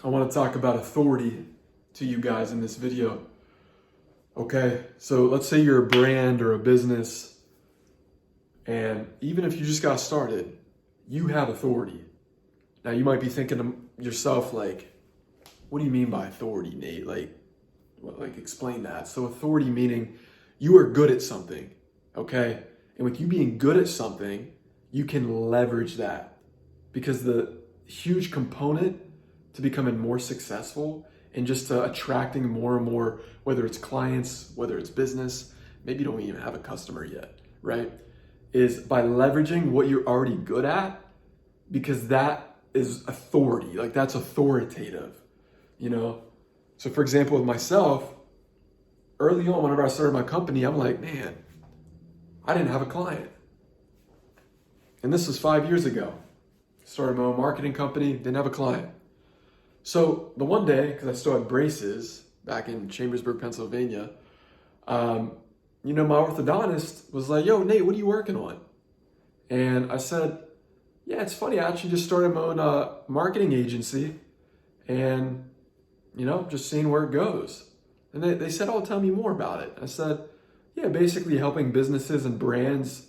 I want to talk about authority to you guys in this video. Okay, so let's say you're a brand or a business, and even if you just got started, you have authority. Now you might be thinking to yourself, like, what do you mean by authority, Nate? Like explain that. So authority meaning you are good at something, okay? And with you being good at something, you can leverage that, because the huge component to becoming more successful and just to attracting more and more, whether it's clients, whether it's business, maybe you don't even have a customer yet, right? Is by leveraging what you're already good at, because that is authority, like that's authoritative, you know? So for example, with myself, early on, whenever I started my company, I'm like, man, I didn't have a client. And this was 5 years ago. Started my own marketing company, didn't have a client. So the one day, because I still had braces back in Chambersburg, Pennsylvania, my orthodontist was like, yo, Nate, what are you working on? And I said, yeah, it's funny. I actually just started my own marketing agency and, just seeing where it goes. And they said, oh, tell me more about it. I said, yeah, basically helping businesses and brands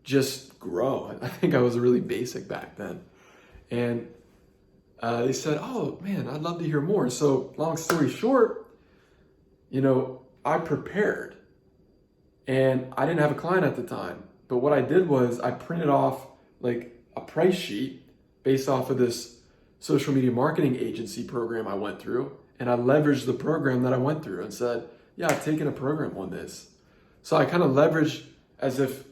just grow. I think I was really basic back then. And they said, oh man, I'd love to hear more. So long story short, I prepared and I didn't have a client at the time. But what I did was I printed off like a price sheet based off of this social media marketing agency program I went through. And I leveraged the program that I went through and said, yeah, I've taken a program on this. So I kind of leveraged as if,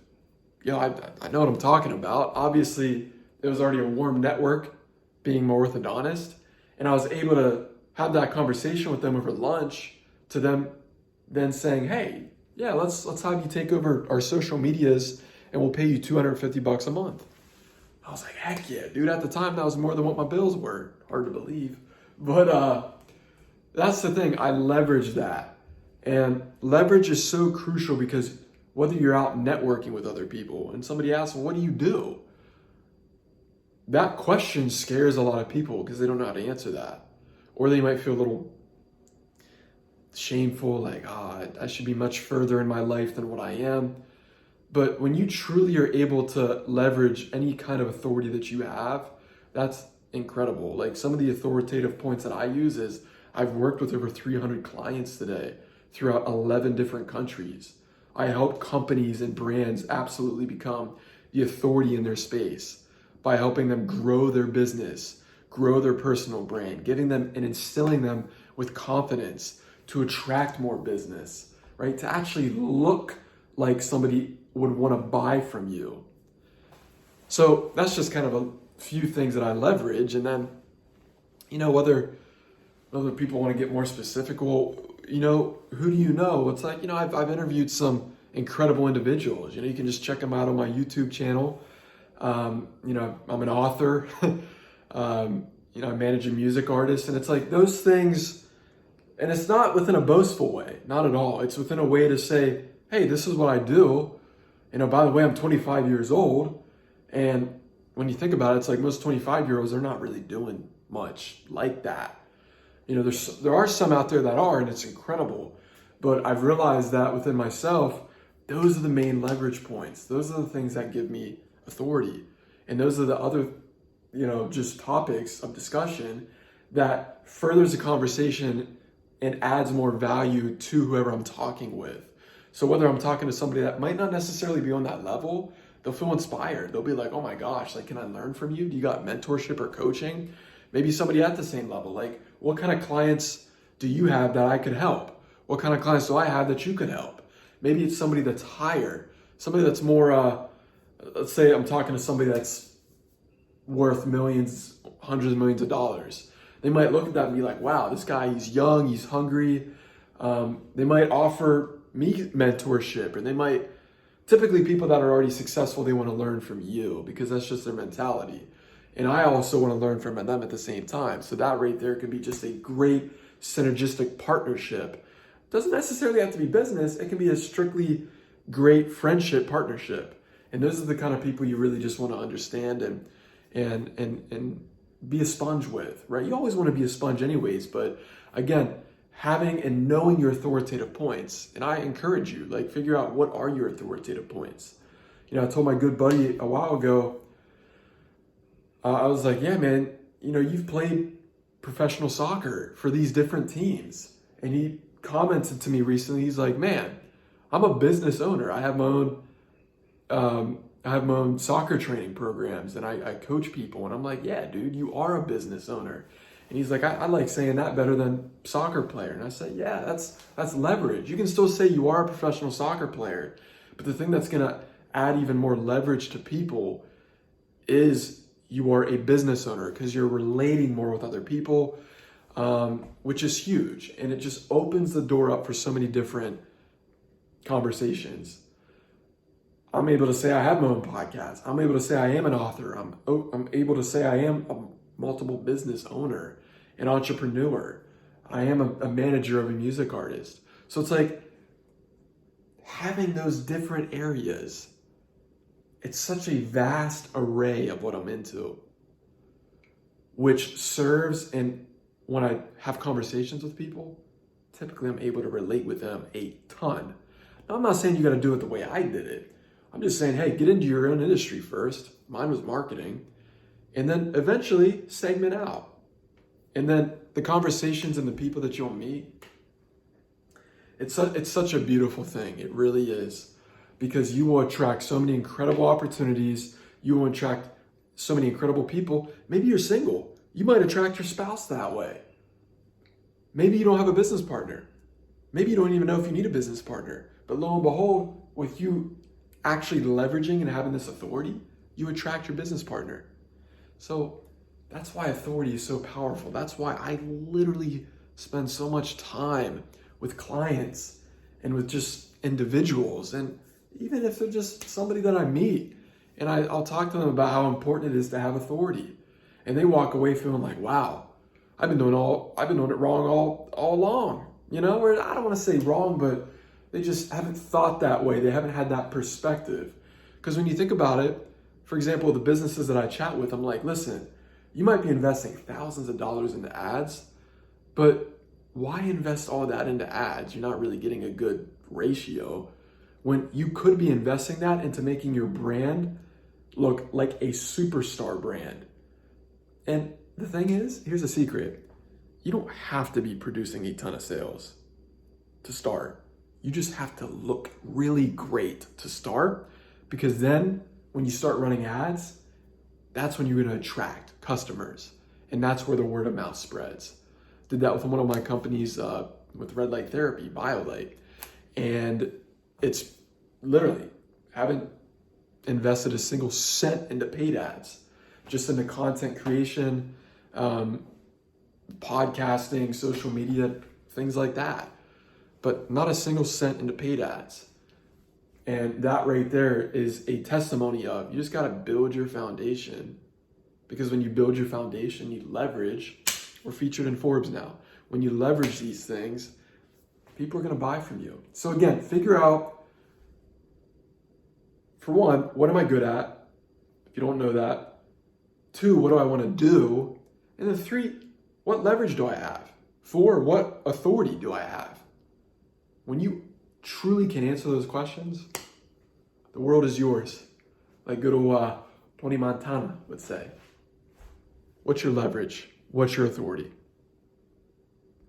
I know what I'm talking about. Obviously, there was already a warm network being my orthodontist. And I was able to have that conversation with them over lunch, to them then saying, hey, yeah, let's have you take over our social medias and we'll pay you $250 a month. I was like, heck yeah, dude. At the time, that was more than what my bills were. Hard to believe. But that's the thing. I leveraged that. And leverage is so crucial, because whether you're out networking with other people and somebody asks, well, what do you do? That question scares a lot of people because they don't know how to answer that. Or they might feel a little shameful, like, I should be much further in my life than what I am. But when you truly are able to leverage any kind of authority that you have, that's incredible. Like some of the authoritative points that I use is I've worked with over 300 clients today throughout 11 different countries. I help companies and brands absolutely become the authority in their space by helping them grow their business, grow their personal brand, giving them and instilling them with confidence to attract more business, right? To actually look like somebody would want to buy from you. So that's just kind of a few things that I leverage. And then, whether people want to get more specific, well, who do you know? It's like, I've interviewed some incredible individuals. You can just check them out on my YouTube channel. I'm an author. I manage a music artist, and it's like those things, and it's not within a boastful way, not at all. It's within a way to say, hey, this is what I do. By the way, I'm 25 years old. And when you think about it, it's like most 25-year-olds, they're not really doing much like that. There are some out there that are, and it's incredible. But I've realized that within myself, those are the main leverage points. Those are the things that give me authority. And those are the other, just topics of discussion that furthers the conversation and adds more value to whoever I'm talking with. So whether I'm talking to somebody that might not necessarily be on that level, they'll feel inspired. They'll be like, oh my gosh, like, can I learn from you? Do you got mentorship or coaching? Maybe somebody at the same level. Like, what kind of clients do you have that I could help? What kind of clients do I have that you could help? Maybe it's somebody that's higher, somebody that's more, let's say I'm talking to somebody that's worth millions, hundreds of millions of dollars. They might look at that and be like, wow, this guy, he's young, he's hungry. They might offer me mentorship, and they might, typically people that are already successful, they want to learn from you because that's just their mentality. And I also want to learn from them at the same time. So that right there could be just a great synergistic partnership. Doesn't necessarily have to be business. It can be a strictly great friendship partnership. And those are the kind of people you really just want to understand and be a sponge with, right? You always want to be a sponge anyways, but again, having and knowing your authoritative points. And I encourage you, like, figure out what are your authoritative points. You know, I told my good buddy a while ago, I was like, yeah, man, you know, you've played professional soccer for these different teams. And he commented to me recently, he's like, man, I'm a business owner. I have my own soccer training programs, and I coach people. And I'm like, yeah, dude, you are a business owner. And he's like, I like saying that better than soccer player. And I said, yeah, that's leverage. You can still say you are a professional soccer player, but the thing that's gonna add even more leverage to people is you are a business owner, because you're relating more with other people, which is huge. And it just opens the door up for so many different conversations. I'm able to say I have my own podcast. I'm able to say I am an author. I'm able to say I am a multiple business owner, an entrepreneur. I am a manager of a music artist. So it's like having those different areas. It's such a vast array of what I'm into, which serves, and when I have conversations with people, typically I'm able to relate with them a ton. Now, I'm not saying you got to do it the way I did it. I'm just saying, hey, get into your own industry first. Mine was marketing. And then eventually segment out. And then the conversations and the people that you'll meet, it's such a beautiful thing. It really is. Because you will attract so many incredible opportunities. You will attract so many incredible people. Maybe you're single. You might attract your spouse that way. Maybe you don't have a business partner. Maybe you don't even know if you need a business partner. But lo and behold, with you actually leveraging and having this authority, you attract your business partner. So that's why authority is so powerful. That's why I literally spend so much time with clients and with just individuals. And even if they're just somebody that I meet, and I'll talk to them about how important it is to have authority. And they walk away feeling like, wow, I've been doing it wrong all along. You know, or I don't want to say wrong, but they just haven't thought that way. They haven't had that perspective. Because when you think about it, for example, the businesses that I chat with, I'm like, listen, you might be investing thousands of dollars into ads, but why invest all that into ads? You're not really getting a good ratio when you could be investing that into making your brand look like a superstar brand. And the thing is, here's a secret. You don't have to be producing a ton of sales to start. You just have to look really great to start, because then when you start running ads, that's when you're going to attract customers. And that's where the word of mouth spreads. Did that with one of my companies with Red Light Therapy, BioLight. And it's literally, haven't invested a single cent into paid ads, just into content creation, podcasting, social media, things like that. But not a single cent into paid ads. And that right there is a testimony of, you just got to build your foundation. Because when you build your foundation, you leverage. We're featured in Forbes now. When you leverage these things, people are going to buy from you. So again, figure out, for one, what am I good at? If you don't know that. 2, what do I want to do? And then 3, what leverage do I have? 4, what authority do I have? When you truly can answer those questions, the world is yours. Like good old Tony Montana would say. What's your leverage? What's your authority?